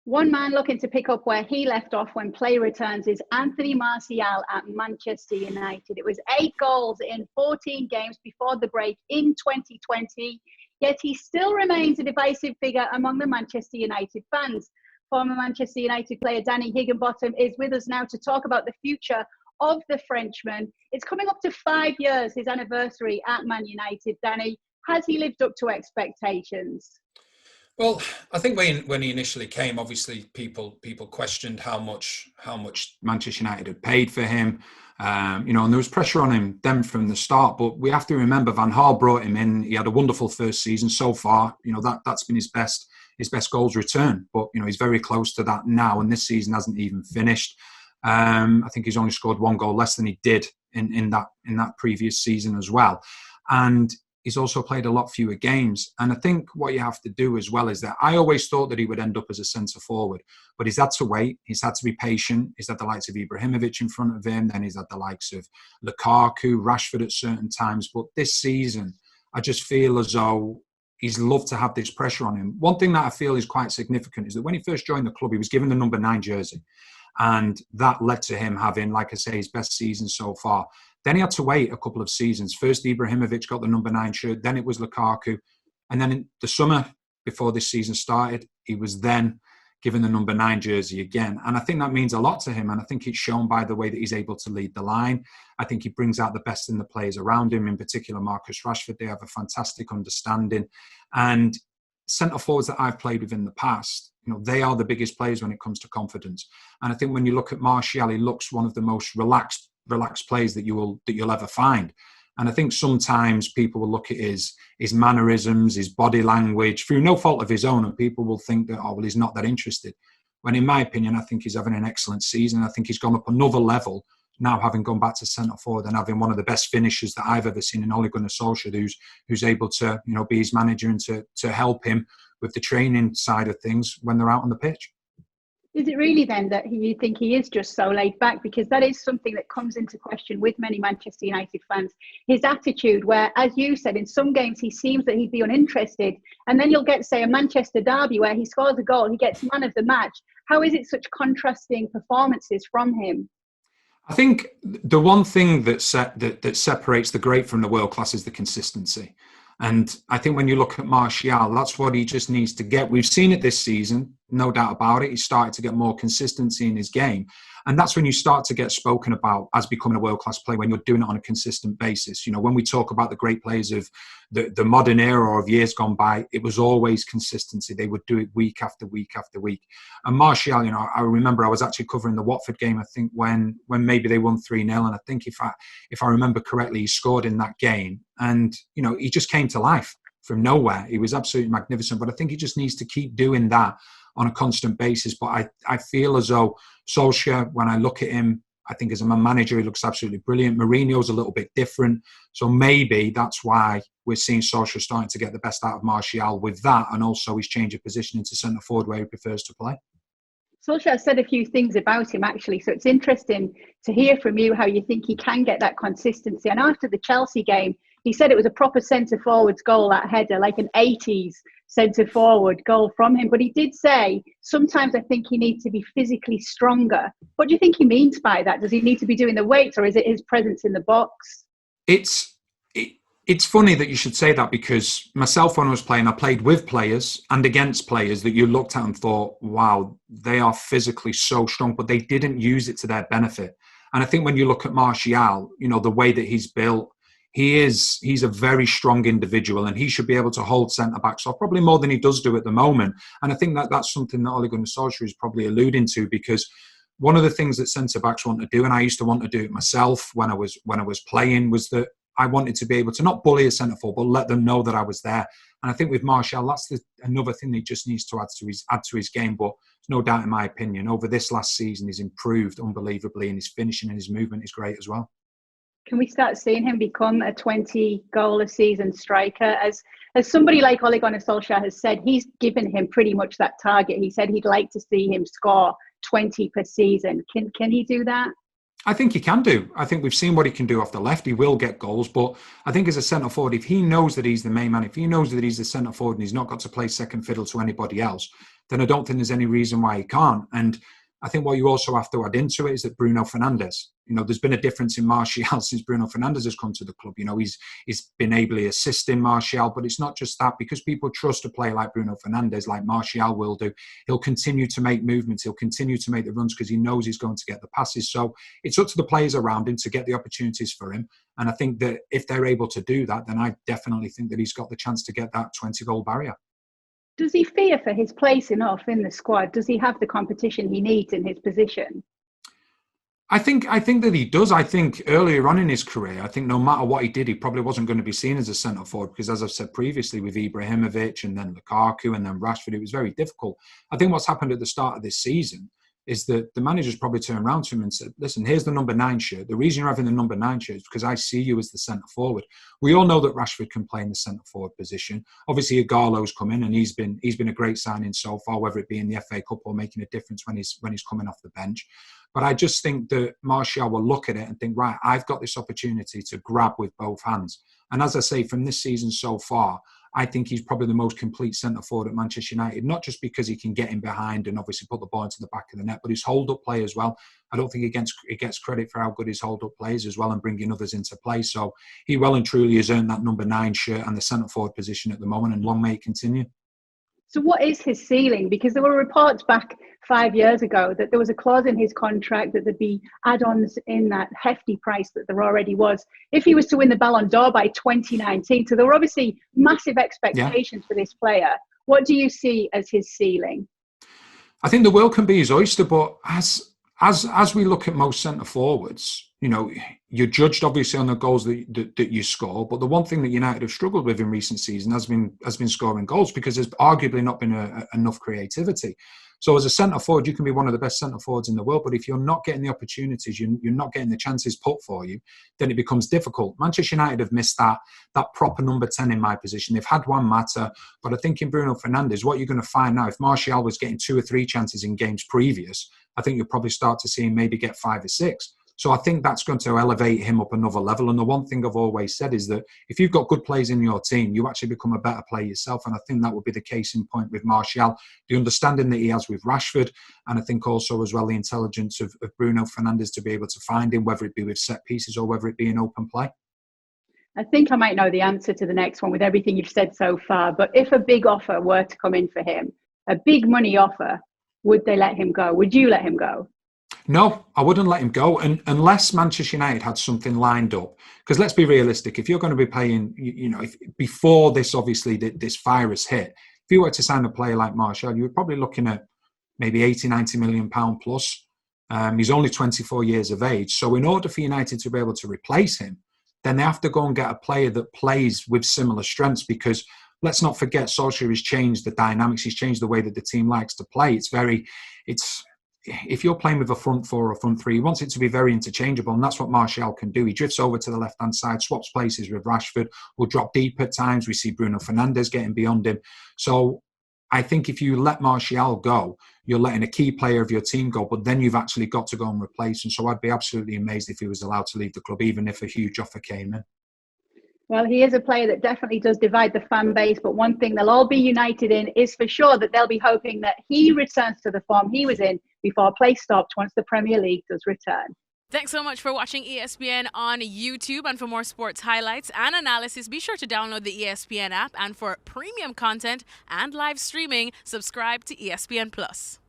One man looking to pick up where he left off when play returns is Anthony Martial at Manchester United. It was 8 goals in 14 games before the break in 2020, yet he still remains a divisive figure among the Manchester United fans. Former Manchester United player Danny Higginbotham is with us now to talk about the future of the Frenchman. It's coming up to 5 years, his anniversary at Man United. Danny, has he lived up to expectations? Well, I think when he initially came, obviously people questioned how much Manchester United had paid for him, and there was pressure on him then from the start. But we have to remember Van Gaal brought him in. He had a wonderful first season so far. That's been his best goals return. But he's very close to that now, and this season hasn't even finished. I think he's only scored 1 goal less than he did in that previous season as well, and he's also played a lot fewer games. And I think what you have to do as well is that I always thought that he would end up as a centre forward, but he's had to wait. He's had to be patient. He's had the likes of Ibrahimovic in front of him. Then he's had the likes of Lukaku, Rashford at certain times. But this season, I just feel as though he's loved to have this pressure on him. One thing that I feel is quite significant is that when he first joined the club, he was given the number 9 jersey. And that led to him having, like I say, his best season so far. Then he had to wait a couple of seasons. First, Ibrahimovic got the number 9 shirt. Then it was Lukaku. And then in the summer, before this season started, he was then given the number 9 jersey again. And I think that means a lot to him. And I think it's shown by the way that he's able to lead the line. I think he brings out the best in the players around him, in particular Marcus Rashford. They have a fantastic understanding. And centre forwards that I've played with in the past, they are the biggest players when it comes to confidence. And I think when you look at Martial, he looks one of the most relaxed players that you'll ever find. And I think sometimes people will look at his mannerisms, his body language, through no fault of his own, and people will think that, he's not that interested. When in my opinion, I think he's having an excellent season. I think he's gone up another level now, having gone back to centre forward and having one of the best finishers that I've ever seen in Ole Gunnar Solskjaer, who's able to be his manager and to help him with the training side of things when they're out on the pitch. Is it really then that you think he is just so laid back? Because that is something that comes into question with many Manchester United fans. His attitude, where, as you said, in some games he seems that he'd be uninterested. And then you'll get, say, a Manchester derby where he scores a goal, he gets man of the match. How is it such contrasting performances from him? I think the one thing that separates the great from the world class is the consistency. And I think when you look at Martial, that's what he just needs to get. We've seen it this season, no doubt about it. He's started to get more consistency in his game. And that's when you start to get spoken about as becoming a world-class player, when you're doing it on a consistent basis. When we talk about the great players of the modern era of years gone by, it was always consistency. They would do it week after week after week. And Martial, I remember I was actually covering the Watford game, I think, when maybe they won 3-0. And I think if I remember correctly, he scored in that game. And, he just came to life from nowhere. He was absolutely magnificent. But I think he just needs to keep doing that on a constant basis. But I feel as though Solskjaer, when I look at him, I think as a manager, he looks absolutely brilliant. Mourinho's a little bit different. So maybe that's why we're seeing Solskjaer starting to get the best out of Martial with that, and also his change of position into centre forward where he prefers to play. Solskjaer said a few things about him, actually. So it's interesting to hear from you how you think he can get that consistency. And after the Chelsea game, he said it was a proper centre-forward's goal, that header, like an 80s centre-forward goal from him. But he did say, sometimes I think he needs to be physically stronger. What do you think he means by that? Does he need to be doing the weights, or is it his presence in the box? It's funny that you should say that, because myself, when I was playing, I played with players and against players that you looked at and thought, wow, they are physically so strong, but they didn't use it to their benefit. And I think when you look at Martial, the way that he's built, he's a very strong individual, and he should be able to hold centre-backs off, probably more than he does do at the moment. And I think that's something that Ole Gunnar Solskjaer is probably alluding to, because one of the things that centre-backs want to do, and I used to want to do it myself when I was playing, was that I wanted to be able to not bully a centre-forward, but let them know that I was there. And I think with Martial, that's another thing he just needs to add to his game. But there's no doubt, in my opinion, over this last season, he's improved unbelievably, and his finishing and his movement is great as well. Can we start seeing him become a 20-goal-a-season striker? As somebody like Ole Gunnar Solskjaer has said, he's given him pretty much that target. He said he'd like to see him score 20 per season. Can he do that? I think he can do. I think we've seen what he can do off the left. He will get goals. But I think as a centre forward, if he knows that he's the main man, if he knows that he's the centre forward and he's not got to play second fiddle to anybody else, then I don't think there's any reason why he can't. And I think what you also have to add into it is that Bruno Fernandes, there's been a difference in Martial since Bruno Fernandes has come to the club. He's been ably assisting Martial, but it's not just that. Because people trust a player like Bruno Fernandes, like Martial will do, he'll continue to make movements, he'll continue to make the runs because he knows he's going to get the passes. So it's up to the players around him to get the opportunities for him. And I think that if they're able to do that, then I definitely think that he's got the chance to get that 20-goal barrier. Does he fear for his place enough in the squad? Does he have the competition he needs in his position? I think that he does. I think earlier on in his career, I think no matter what he did, he probably wasn't going to be seen as a centre forward because, as I've said previously, with Ibrahimovic and then Lukaku and then Rashford, it was very difficult. I think what's happened at the start of this season is that the manager's probably turned around to him and said, listen, here's the number 9 shirt. The reason you're having the number 9 shirt is because I see you as the centre forward. We all know that Rashford can play in the centre forward position. Obviously, Ighalo's come in and he's been a great signing so far, whether it be in the FA Cup or making a difference when he's coming off the bench. But I just think that Martial will look at it and think, right, I've got this opportunity to grab with both hands. And as I say, from this season so far, I think he's probably the most complete centre forward at Manchester United, not just because he can get in behind and obviously put the ball into the back of the net, but his hold-up play as well. I don't think he gets credit for how good his hold-up play is as well and bringing others into play. So he well and truly has earned that number 9 shirt and the centre forward position at the moment, and long may it continue. So what is his ceiling? Because there were reports back 5 years ago that there was a clause in his contract that there'd be add-ons in that hefty price that there already was if he was to win the Ballon d'Or by 2019. So there were obviously massive expectations for this player. What do you see as his ceiling? I think the world can be his oyster, but as we look at most centre forwards, you're judged obviously on the goals that you score. But the one thing that United have struggled with in recent season has been scoring goals because there's arguably not been enough creativity. So as a centre forward, you can be one of the best centre forwards in the world, but if you're not getting the opportunities, you're not getting the chances put for you, then it becomes difficult. Manchester United have missed that proper number 10 in my position. They've had one matter, but I think in Bruno Fernandes, what you're going to find now, if Martial was getting 2 or 3 chances in games previous, I think you'll probably start to see him maybe get 5 or 6. So I think that's going to elevate him up another level. And the one thing I've always said is that if you've got good players in your team, you actually become a better player yourself. And I think that would be the case in point with Martial, the understanding that he has with Rashford. And I think also as well the intelligence of Bruno Fernandes to be able to find him, whether it be with set pieces or whether it be in open play. I think I might know the answer to the next one with everything you've said so far. But if a big offer were to come in for him, a big money offer, would they let him go? Would you let him go? No, I wouldn't let him go unless Manchester United had something lined up. Because let's be realistic, if you're going to be paying, before this, obviously, this virus hit, if you were to sign a player like Martial, you were probably looking at maybe 80, 90 million pound plus. He's only 24 years of age. So in order for United to be able to replace him, then they have to go and get a player that plays with similar strengths, because let's not forget Solskjaer has changed the dynamics. He's changed the way that the team likes to play. If you're playing with a front 4 or front 3, he wants it to be very interchangeable, and that's what Martial can do. He drifts over to the left-hand side, swaps places with Rashford, will drop deep at times. We see Bruno Fernandes getting beyond him. So I think if you let Martial go, you're letting a key player of your team go, but then you've actually got to go and replace him. So I'd be absolutely amazed if he was allowed to leave the club, even if a huge offer came in. Well, he is a player that definitely does divide the fan base, but one thing they'll all be united in is for sure that they'll be hoping that he returns to the form he was in before play stopped once the Premier League does return. Thanks so much for watching ESPN on YouTube, and for more sports highlights and analysis, be sure to download the ESPN app, and for premium content and live streaming, subscribe to ESPN Plus.